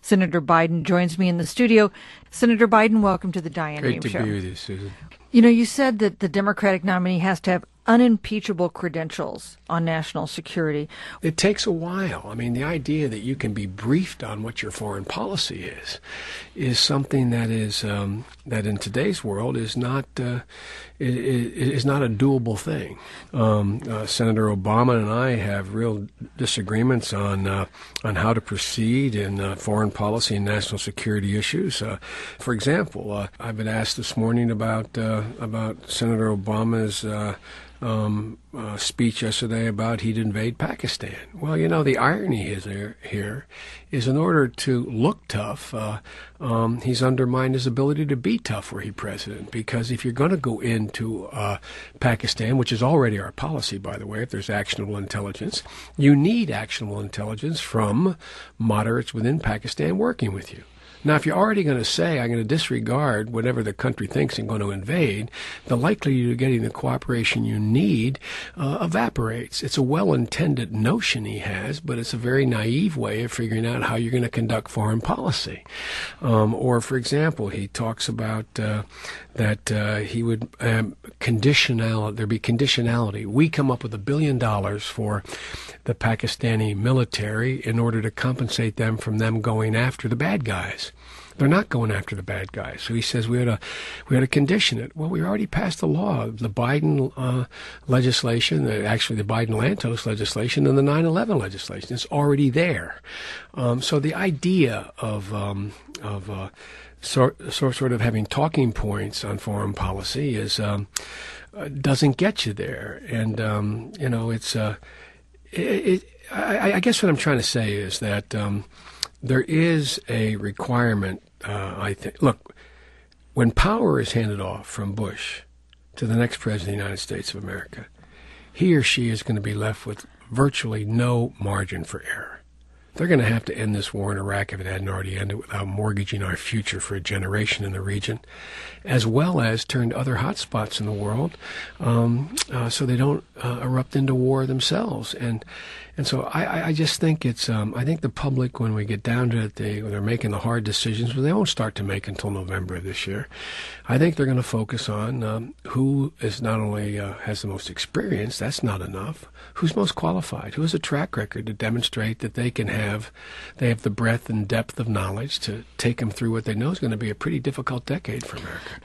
Senator Biden joins me in the studio. Senator Biden, welcome to the Diane Great Ames to Show. be with you, Susan. You know, you said that the Democratic nominee has to have unimpeachable credentials on national security. It takes a while. I mean, the idea that you can be briefed on what your foreign policy is something that is that in today's world is not is not a doable thing. Senator Obama and I have real disagreements on how to proceed in foreign policy and national security issues. For example, I've been asked this morning about Senator Obama's speech yesterday about he'd invade Pakistan. Well, you know, the irony here is in order to look tough, he's undermined his ability to be tough were he president. Because if you're going to go into Pakistan, which is already our policy, by the way, if there's actionable intelligence, you need actionable intelligence from moderates within Pakistan working with you. Now, if you're already going to say, I'm going to disregard whatever the country thinks I'm going to invade, the likelihood of getting the cooperation you need evaporates. It's a well-intended notion he has, but it's a very naive way of figuring out how you're going to conduct foreign policy. Or, for example, he talks about that he would there'd be conditionality. We come up with $1 billion for the Pakistani military in order to compensate them from them going after the bad guys. They're not going after the bad guys. So he says we ought to condition it. Well, we already passed the law, the Biden legislation, actually the Biden-Lantos legislation, and the 9/11 legislation. It's already there. So the idea of sort of having talking points on foreign policy is doesn't get you there. And you know, it's I guess what I'm trying to say is that there is a requirement. I think. Look, when power is handed off from Bush to the next president of the United States of America, he or she is going to be left with virtually no margin for error. They're going to have to end this war in Iraq if it hadn't already ended without mortgaging our future for a generation in the region, as well as turn to other hotspots in the world so they don't erupt into war themselves. And so I just think it's I think the public, when we get down to it, they're making the hard decisions, but they won't start to make until November of this year. I think they're going to focus on who is not only has the most experience, that's not enough, who's most qualified, who has a track record to demonstrate that they have the breadth and depth of knowledge to take them through what they know is going to be a pretty difficult decade for America.